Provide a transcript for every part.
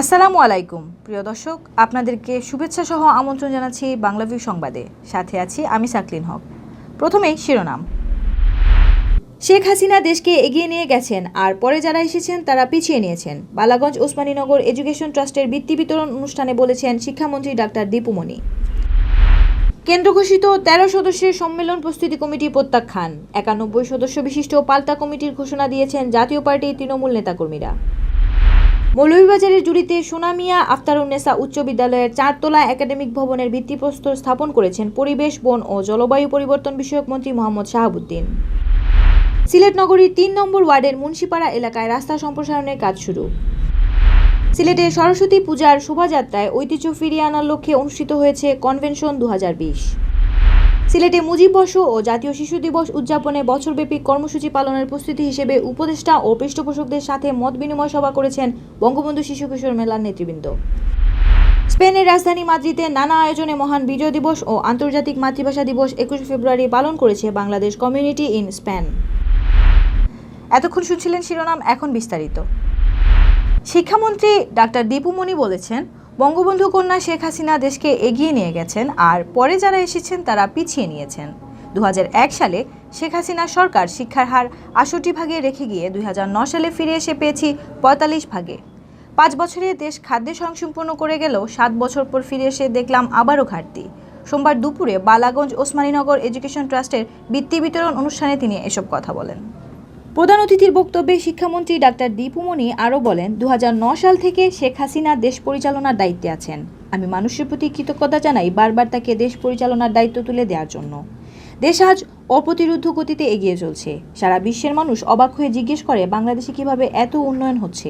আসসালামু আলাইকুম প্রিয় দর্শক, আপনাদেরকে শুভেচ্ছা সহ আমন্ত্রণ জানাচ্ছি বাংলাভিউ সংবাদে। সাথে আছি আমি সাকলিন হক। প্রথমেই শিরোনাম। শেখ হাসিনা দেশকে এগিয়ে নিয়ে গেছেন, আর পরে যারা এসেছেন তারা পিছিয়ে নিয়েছেন। বালাগঞ্জ ওসমানীনগর এডুকেশন ট্রাস্টের বৃত্তি বিতরণ অনুষ্ঠানে বলেছেন শিক্ষামন্ত্রী ডাক্তার দীপুমণি। কেন্দ্র ঘোষিত ১৩ সদস্যের সম্মেলন প্রস্তুতি কমিটি প্রত্যাখ্যান। ৯১ সদস্য বিশিষ্ট পাল্টা কমিটির ঘোষণা দিয়েছেন জাতীয় পার্টির তৃণমূল নেতাকর্মীরা। মৌলভীবাজারের জুড়িতে সোনামিয়া আফতারুন্নেসা উচ্চ বিদ্যালয়ের ৪ তলা একাডেমিক ভবনের ভিত্তিপ্রস্তর স্থাপন করেছেন পরিবেশ, বন ও জলবায়ু পরিবর্তন বিষয়ক মন্ত্রী মোহাম্মদ শাহাবুদ্দিন। সিলেট নগরীর ৩ নম্বর ওয়ার্ডের মুন্সিপাড়া এলাকায় রাস্তা সম্প্রসারণের কাজ শুরু। সিলেটে সরস্বতী পূজার শোভাযাত্রায় ঐতিহ্য ফিরিয়ে আনার লক্ষ্যে অনুষ্ঠিত হয়েছে কনভেনশন ২০২০। সিলেটে মুজিব বর্ষ ও জাতীয় শিশু দিবস উদযাপনে বছরব্যাপী কর্মসূচি পালনের প্রস্তুতি হিসেবে উপদেষ্টা ও পৃষ্ঠপোষকদের সাথে মত বিনিময় সভা করেছেন বঙ্গবন্ধু শিশু কিশোর মেলার নেতৃবৃন্দ। স্পেনের রাজধানী মাদ্রিদে নানা আয়োজনে মহান বিজয় দিবস ও আন্তর্জাতিক মাতৃভাষা দিবস ২১ ফেব্রুয়ারি পালন করেছে বাংলাদেশ কমিউনিটি ইন স্পেন। এতক্ষণ শুনছিলেন শিরোনাম, এখন বিস্তারিত। শিক্ষামন্ত্রী ডাক্তার দীপুমণি বলেছেন, বঙ্গবন্ধু কন্যা শেখ হাসিনা দেশকে এগিয়ে নিয়ে গেছেন, আর পরে যারা এসেছেন তারা পিছিয়ে নিয়েছেন। ২০০১ সালে শেখ হাসিনা সরকার শিক্ষার হার ৬৮ ভাগে রেখে গিয়ে ২০০৯ সালে ফিরে এসে পেয়েছি ৪৫ ভাগে। ৫ বছরে দেশ খাদ্যে স্বয়ংসম্পূর্ণ করে গেলেও ৭ বছর পর ফিরে এসে দেখলাম আবারও ঘাটতি। সোমবার দুপুরে বালাগঞ্জ ওসমানীনগর এডুকেশন ট্রাস্টের বৃত্তি বিতরণ অনুষ্ঠানে তিনি এসব কথা বলেন। প্রধান অতিথির বক্তব্যে শিক্ষামন্ত্রী ডাক্তার দীপুমণি আরও বলেন, ২০০৯ সাল থেকে শেখ হাসিনা দেশ পরিচালনার দায়িত্বে আছেন। আমি মানুষের প্রতি কৃতজ্ঞতা জানাই বারবার তাকে দেশ পরিচালনার দায়িত্ব তুলে দেওয়ার জন্য। দেশ আজ অপ্রতিরোধ্য গতিতে এগিয়ে চলছে। সারা বিশ্বের মানুষ অবাক হয়ে জিজ্ঞেস করে বাংলাদেশে কিভাবে এত উন্নয়ন হচ্ছে।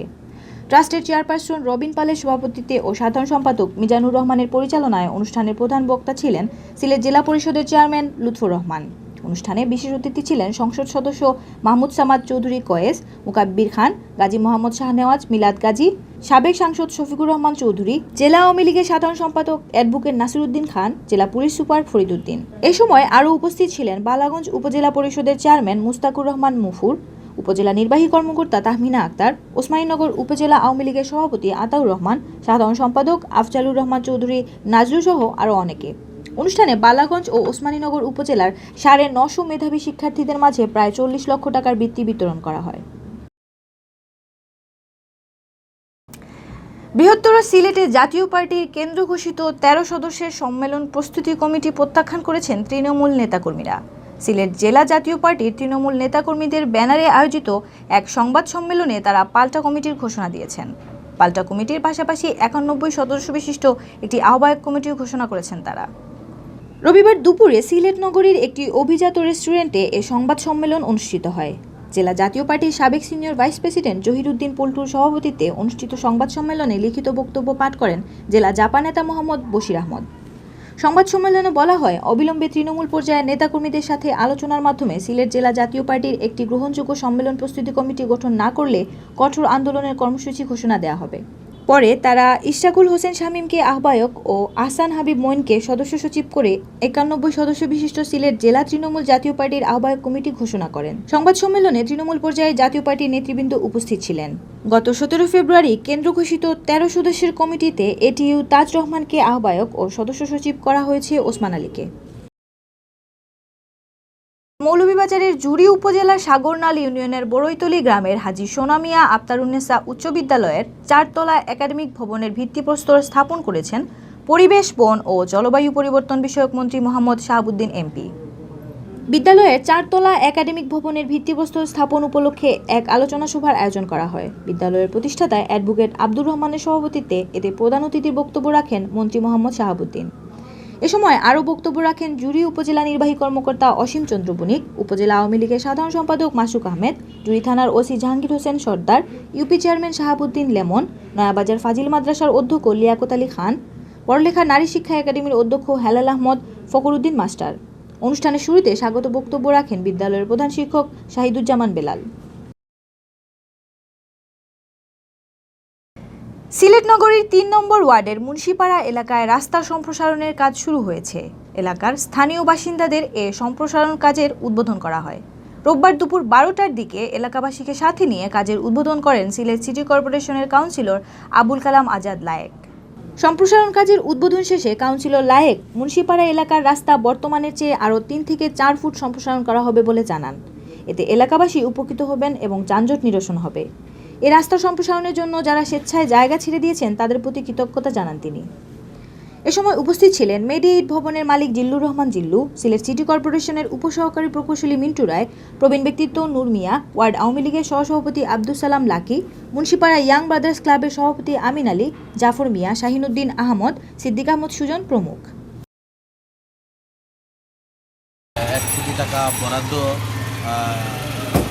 ট্রাস্টের চেয়ারপারসন রবিন পালের সভাপতিত্বে ও সাধারণ সম্পাদক মিজানুর রহমানের পরিচালনায় অনুষ্ঠানের প্রধান বক্তা ছিলেন সিলেট জেলা পরিষদের চেয়ারম্যান লুৎফর রহমান। অনুষ্ঠানে বিশেষ অতিথি ছিলেন সংসদ সদস্য মাহমুদ সামাদ চৌধুরী কয়েস, মুকাব্বির খান, গাজী মোহাম্মদ শাহনেওয়াজ, মিলাদ গাজী, সাবেক সাংসদ শফিকুর রহমান চৌধুরী, জেলা আওয়ামী লীগের সাধারণ সম্পাদক অ্যাডভোকেট নাসিরউদ্দিন খান, জেলা পুলিশ সুপার ফরিদউদ্দিন। এ সময় আরও উপস্থিত ছিলেন বালাগঞ্জ উপজেলা পরিষদের চেয়ারম্যান মুস্তাকুর রহমান মুফুর, উপজেলা নির্বাহী কর্মকর্তা তাহমিনা আক্তার, ওসমানীনগর উপজেলা আওয়ামী লীগের সভাপতি আতাউর রহমান, সাধারণ সম্পাদক আফজালুর রহমান চৌধুরী নাজরু সহ আরও অনেকে। অনুষ্ঠানে বালাগঞ্জ ও ওসমানীনগর উপজেলার ৯৫০ মেধাবী শিক্ষার্থীদের মাঝে প্রায় ৪০ লক্ষ টাকার বৃত্তি বিতরণ করা হয়। বৃহত্তর সিলেটে জাতীয় পার্টির কেন্দ্র ঘোষিত ১৩ সদস্যের সম্মেলন প্রস্তুতি কমিটি প্রত্যাখ্যান করেছেন তৃণমূল নেতাকর্মীরা। সিলেট জেলা জাতীয় পার্টির তৃণমূল নেতাকর্মীদের ব্যানারে আয়োজিত এক সংবাদ সম্মেলনে তারা পাল্টা কমিটির ঘোষণা দিয়েছেন। পাল্টা কমিটির পাশাপাশি ৯১ সদস্য বিশিষ্ট একটি আহ্বায়ক কমিটিও ঘোষণা করেছেন তারা। রবিবার দুপুরে সিলেট নগরীর একটি অভিজাত রেস্টুরেন্টে এ সংবাদ সম্মেলন অনুষ্ঠিত হয়। জেলা জাতীয় পার্টির সাবেক সিনিয়র ভাইস প্রেসিডেন্ট জহিরুদ্দিন পল্টুর সভাপতিত্বে অনুষ্ঠিত সংবাদ সম্মেলনে লিখিত বক্তব্য পাঠ করেন জেলা জাপা নেতা মোহাম্মদ বশির আহমদ। সংবাদ সম্মেলনে বলা হয়, অবিলম্বে তৃণমূল পর্যায়ের নেতাকর্মীদের সাথে আলোচনার মাধ্যমে সিলেট জেলা জাতীয় পার্টির একটি গ্রহণযোগ্য সম্মেলন প্রস্তুতি কমিটি গঠন না করলে কঠোর আন্দোলনের কর্মসূচি ঘোষণা দেওয়া হবে। পরে তারা ইশরাকুল হোসেন শামীমকে আহ্বায়ক ও আহসান হাবিব মঈনকে সদস্য সচিব করে ৯১ সদস্য বিশিষ্ট সিলেট জেলা তৃণমূল জাতীয় পার্টির আহ্বায়ক কমিটি ঘোষণা করেন। সংবাদ সম্মেলনে তৃণমূল পর্যায়ে জাতীয় পার্টির নেতৃবৃন্দ উপস্থিত ছিলেন। গত ১৭ ফেব্রুয়ারি কেন্দ্র ঘোষিত ১৩ সদস্যের কমিটিতে এটিইউ তাজ রহমানকে আহ্বায়ক ও সদস্য সচিব করা হয়েছে ওসমান আলীকে। মৌলভীবাজারের জুড়ি উপজেলার সাগরনাল ইউনিয়নের বড়ইতলী গ্রামের হাজী সোনামিয়া আফতারুন্নেসা উচ্চ বিদ্যালয়ের ৪ তলা একাডেমিক ভবনের ভিত্তিপ্রস্তর স্থাপন করেছেন পরিবেশ, বন ও জলবায়ু পরিবর্তন বিষয়ক মন্ত্রী মোহাম্মদ শাহাবুদ্দিন এমপি। বিদ্যালয়ের ৪ তলা একাডেমিক ভবনের ভিত্তিপ্রস্তর স্থাপন উপলক্ষে এক আলোচনা সভার আয়োজন করা হয়। বিদ্যালয়ের প্রতিষ্ঠাতা অ্যাডভোকেট আব্দুর রহমানের সভাপতিত্বে এতে প্রধান অতিথির বক্তব্য রাখেন মন্ত্রী মোহাম্মদ শাহাবুদ্দিন। এ সময় আরও বক্তব্য রাখেন জুড়ি উপজেলা নির্বাহী কর্মকর্তা অসীম চন্দ্র বণিক, উপজেলা আওয়ামী লীগের সাধারণ সম্পাদক মাসুক আহমেদ, জুড়ি থানার OC Jahangir Hossain Sardar, UP chairman Shahabuddin Lemon, Nayabazar Fazil মাদ্রাসার অধ্যক্ষ লিয়াকত আলী খান, পড়ালেখা নারী শিক্ষা একাডেমির অধ্যক্ষ হেলাল আহমদ ফখরুদ্দিন মাস্টার। অনুষ্ঠানের শুরুতে স্বাগত বক্তব্য রাখেন বিদ্যালয়ের প্রধান শিক্ষক শাহিদুজ্জামান বেলাল। সিলেট নগরীর ৩ নম্বর ওয়ার্ডের মুন্সিপাড়া এলাকায় রাস্তা সম্প্রসারণের কাজ শুরু হয়েছে। এলাকার স্থানীয় বাসিন্দাদের এ সম্প্রসারণ কাজের উদ্বোধন করা হয়। রোববার দুপুর 12টার দিকে এলাকাবাসীকে সাথে নিয়ে কাজের উদ্বোধন করেন সিলেট সিটি কর্পোরেশনের কাউন্সিলর আবুল কালাম আজাদ লায়েক। সম্প্রসারণ কাজের উদ্বোধন শেষে কাউন্সিলর লায়েক মুন্সিপাড়া এলাকার রাস্তা বর্তমানের চেয়ে আরও 3 থেকে 4 ফুট সম্প্রসারণ করা হবে বলে জানান। এতে এলাকাবাসী উপকৃত হবেন এবং যানজট নিরসন হবে। এই রাস্তা সম্প্রসারণের জন্য যারা স্বেচ্ছায় জায়গা ছেড়ে দিয়েছেন তাদের প্রতি কৃতজ্ঞতা জানান তিনি। এ সময় উপস্থিত ছিলেন মেডিএইড ভবনের মালিক জিল্লুর রহমান জিল্লু, সিলেট সিটি কর্পোরেশনের উপসহকারী প্রকৌশলী মিন্টু রায়, প্রবীণ ব্যক্তিত্ব নূর মিয়া, ওয়ার্ড আওয়ামী লীগের সহসভাপতি Abdul Salam lucky, Munshipara young brothers ক্লাবের সভাপতি আমিন আলী, জাফর মিয়া, শাহিনুদ্দিন আহমদ, সিদ্দিক আহমদ সুজন প্রমুখ। 1 কোটি টাকা বরাদ্দ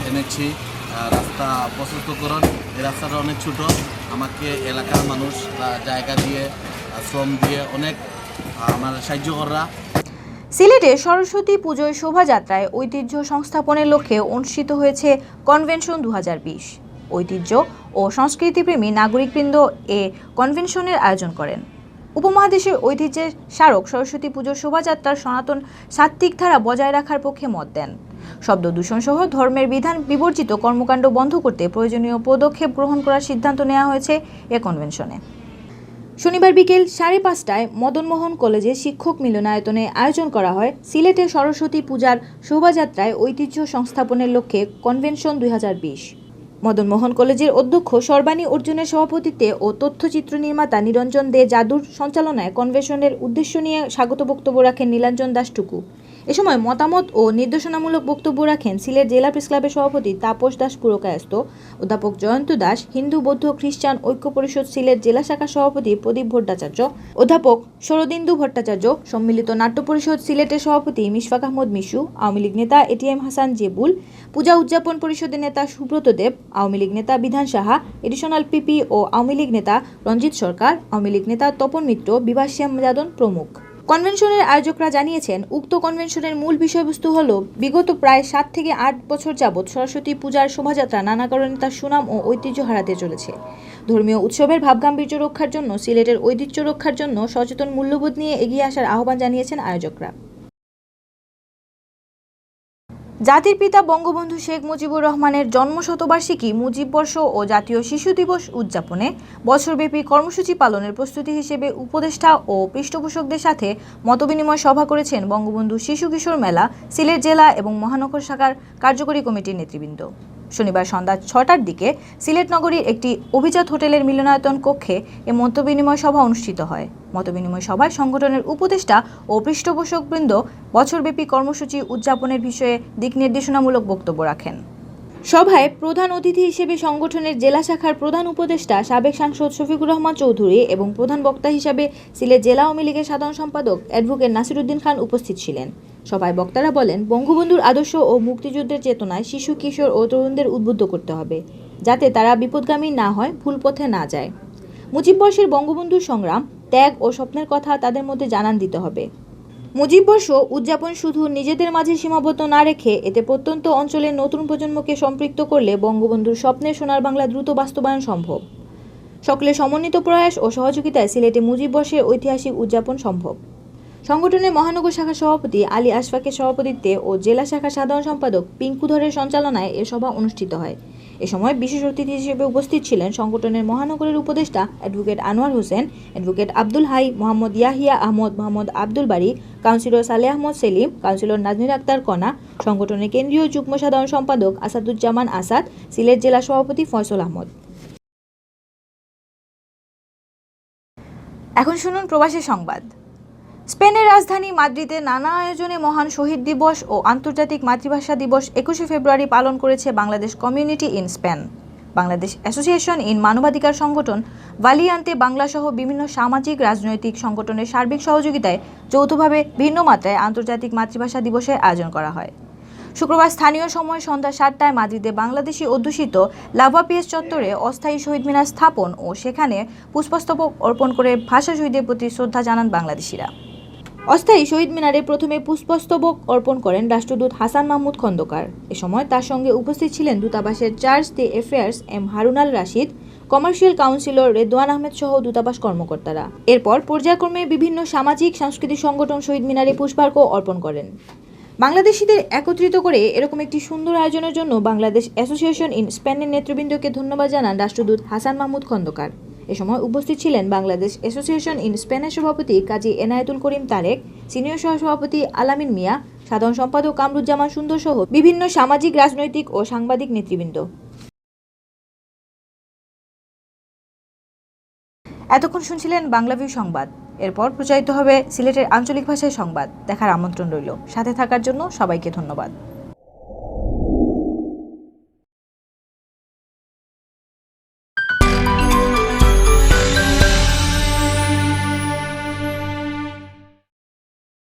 এনেছি রাস্তা প্রশস্তকরণ। এই রাস্তাটা অনেক ছোট, আমাকে এলাকার মানুষ জায়গা দিয়ে শ্রম দিয়ে অনেক আমার সাহায্য করা। সিলেটে সরস্বতী পুজোর শোভাযাত্রায় ঐতিহ্য সংস্থাপনের লক্ষ্যে অনুষ্ঠিত হয়েছে কনভেনশন 2020। ঐতিহ্য ও সংস্কৃতিপ্রেমী নাগরিকবৃন্দ এ কনভেনশনের আয়োজন করেন। উপমহাদেশের ঐতিহ্যের স্মারক সরস্বতী পুজোর শোভাযাত্রার সনাতন সাত্ত্বিক ধারা বজায় রাখার পক্ষে মত দেন। শব্দ দূষণ সহ ধর্মের বিধান বিবর্জিত কর্মকাণ্ড বন্ধ করতে প্রয়োজনীয় পদক্ষেপ গ্রহণ করার সিদ্ধান্ত নেওয়া হয়েছে এ কনভেনশনে। শনিবার বিকেল 5:30টায় মদনমোহন কলেজে শিক্ষক মিলনায়তনে আয়োজন করা হয় সিলেটে সরস্বতী পূজার শোভাযাত্রায় ঐতিহ্য সংস্থাপনের লক্ষ্যে কনভেনশন 2020। মদনমোহন কলেজের অধ্যক্ষ সর্বাণী অর্জুনের সভাপতিত্বে ও তথ্যচিত্র নির্মাতা নিরঞ্জন দে জাদুর সঞ্চালনায় কনভেনশনের উদ্দেশ্য নিয়ে স্বাগত বক্তব্য রাখেন নীলাঞ্জন দাস টুকু। এ সময় মতামত ও নির্দেশনামূলক বক্তব্য রাখেন সিলেট জেলা প্রেস ক্লাবের সভাপতি তাপস দাস পুরকায়স্থ, অধ্যাপক জয়ন্ত দাস, হিন্দু বৌদ্ধ খ্রিস্টান ঐক্য পরিষদ সিলেট জেলা শাখা সভাপতি প্রদীপ ভট্টাচার্য, অধ্যাপক শরদিন্দু ভট্টাচার্য, সম্মিলিত নাট্য পরিষদ সিলেটের সভাপতি মিশফাক আহমদ মিশু, আওয়ামী লীগ নেতা এটিএম হাসান জেবুল, পূজা উদযাপন পরিষদের নেতা সুব্রত দেব, আওয়ামী লীগ নেতা বিধান সাহা, এডিশনাল পিপি ও আওয়ামী লীগ নেতা রঞ্জিত সরকার, আওয়ামী লীগ নেতা তপন মিত্র, বিভাস শ্যাম যাদন প্রমুখ। কনভেনশনের আয়োজকরা জানিয়েছেন, উক্ত কনভেনশনের মূল বিষয়বস্তু হল বিগত প্রায় 7 থেকে 8 বছর যাবৎ সরস্বতী পূজার শোভাযাত্রা নানা কারণে তার সুনাম ও ঐতিহ্য হারাতে চলেছে। ধর্মীয় উৎসবের ভাবগাম্ভীর্য রক্ষার জন্য, সিলেটের ঐতিহ্য রক্ষার জন্য সচেতন মূল্যবোধ নিয়ে এগিয়ে আসার আহ্বান জানিয়েছেন আয়োজকরা। জাতির পিতা বঙ্গবন্ধু শেখ মুজিবুর রহমানের জন্মশতবার্ষিকী মুজিববর্ষ ও জাতীয় শিশু দিবস উদযাপনে বছরব্যাপী কর্মসূচি পালনের প্রস্তুতি হিসেবে উপদেষ্টা ও পৃষ্ঠপোষকদের সাথে মতবিনিময় সভা করেছেন বঙ্গবন্ধু শিশু কিশোর মেলা সিলেট জেলা এবং মহানগর শাখার কার্যকরী কমিটির নেতৃবৃন্দ। শনিবার সন্ধ্যা 6টার দিকে সিলেট নগরীর একটি অভিজাত হোটেলের মিলনায়তন কক্ষে এ মতবিনিময় সভা অনুষ্ঠিত হয়। মতবিনিময় সভায় সংগঠনের উপদেষ্টা ও পৃষ্ঠপোষকবৃন্দ বছরব্যাপী কর্মসূচি উদযাপনের বিষয়ে দিক নির্দেশনামূলক বক্তব্য রাখেন। সভায় প্রধান অতিথি হিসেবে সংগঠনের জেলা শাখার প্রধান উপদেষ্টা সাবেক সাংসদ শফিকুর রহমান চৌধুরী এবং প্রধান বক্তা হিসাবে সিলেট জেলা আওয়ামী লীগের সাধারণ সম্পাদক অ্যাডভোকেট নাসিরউদ্দিন খান উপস্থিত ছিলেন। সভায় বক্তারা বলেন, বঙ্গবন্ধুর আদর্শ ও মুক্তিযুদ্ধের চেতনায় শিশু, কিশোর ও তরুণদের উদ্বুদ্ধ করতে হবে, যাতে তারা বিপদগামী না হয়, ভুল পথে না যায়। মুজিববর্ষের বঙ্গবন্ধুর সংগ্রাম, ত্যাগ ও স্বপ্নের কথা তাদের মধ্যে জানান দিতে হবে। মুজিববর্ষ উদযাপন শুধু নিজেদের মাঝে সীমাবদ্ধ না রেখে এতে প্রত্যন্ত অঞ্চলের নতুন প্রজন্মকে সম্পৃক্ত করলে বঙ্গবন্ধুর স্বপ্নের সোনার বাংলা দ্রুত বাস্তবায়ন সম্ভব। সকলের সমন্বিত প্রয়াস ও সহযোগিতায় সিলেটে মুজিববর্ষের ঐতিহাসিক উদযাপন সম্ভব। সংগঠনের মহানগর শাখা সভাপতি আলী আশফাকের সভাপতিত্বে ও জেলা শাখার সাধারণ সম্পাদক পিঙ্কুধরের সঞ্চালনায় এ সভা অনুষ্ঠিত হয়। এ সময় বিশেষ অতিথি হিসেবে উপস্থিত ছিলেন সংগঠনের মহানগরের উপদেষ্টা advocate Anwar Hossain, advocate Abdul Hai, Mohammad Yahya Ahmad, Mohammad Abdul Bari, councillor Saleh Ahmad Selim, councillor Naznir Akter Kona, সংগঠনের কেন্দ্রীয় যুগ্ম সাধারণ সম্পাদক আসাদুজ্জামান আসাদ, সিলেট জেলা সভাপতি ফয়সল আহমদ। এখন শুনুন প্রবাসী সংবাদ। স্পেনের রাজধানী মাদ্রিদে নানা আয়োজনে মহান শহীদ দিবস ও আন্তর্জাতিক মাতৃভাষা দিবস 21শে ফেব্রুয়ারি পালন করেছে Bangladesh community in Spain. Bangladesh association in মানবাধিকার সংগঠন ভালিয়ান্তে বাংলাসহ বিভিন্ন সামাজিক রাজনৈতিক সংগঠনের সার্বিক সহযোগিতায় যৌথভাবে ভিন্ন মাত্রায় আন্তর্জাতিক মাতৃভাষা দিবসের আয়োজন করা হয়। শুক্রবার স্থানীয় সময় সন্ধ্যা 7টায় মাদ্রিদে বাংলাদেশি অধ্যুষিত লাভাপিএস চত্বরে অস্থায়ী শহীদ মিনার স্থাপন ও সেখানে পুষ্পস্তবক অর্পণ করে ভাষা শহীদদের প্রতি শ্রদ্ধা জানান বাংলাদেশিরা। অস্থায়ী শহীদ মিনারে প্রথমে পুষ্পস্তবক অর্পণ করেন রাষ্ট্রদূত হাসান মাহমুদ খন্দকার। এ সময় তার সঙ্গে উপস্থিত ছিলেন দূতাবাসের চার্জ দি অ্যাফেয়ার্স এম হারুন আল রাশিদ, কমার্শিয়াল কাউন্সিলর রেদওয়ান আহমেদ সহ দূতাবাস কর্মকর্তারা। এরপর পর্যায়ক্রমে বিভিন্ন সামাজিক সাংস্কৃতিক সংগঠন শহীদ মিনারে পুষ্পার্ঘ্য অর্পণ করেন। বাংলাদেশিদের একত্রিত করে এরকম একটি সুন্দর আয়োজনের জন্য বাংলাদেশ অ্যাসোসিয়েশন ইন স্পেনের নেতৃবৃন্দকে ধন্যবাদ জানান রাষ্ট্রদূত হাসান মাহমুদ খন্দকার। এ সময় উপস্থিত ছিলেন বাংলাদেশ অ্যাসোসিয়েশন ইন স্পেনের সভাপতি কাজী এনায়েতুল করিম তারেক, সিনিয়র সহসভাপতি আলামিন মিয়া, সাধারণ সম্পাদক কামরুজ্জামান সুন্দর সহ বিভিন্ন সামাজিক, রাজনৈতিক ও সাংবাদিক নেতৃবৃন্দ। এতক্ষণ শুনছিলেন বাংলাভিউ সংবাদ। এরপর প্রচারিত হবে সিলেটের আঞ্চলিক ভাষায় সংবাদ। দেখার আমন্ত্রণ রইল। সাথে থাকার জন্য সবাইকে ধন্যবাদ।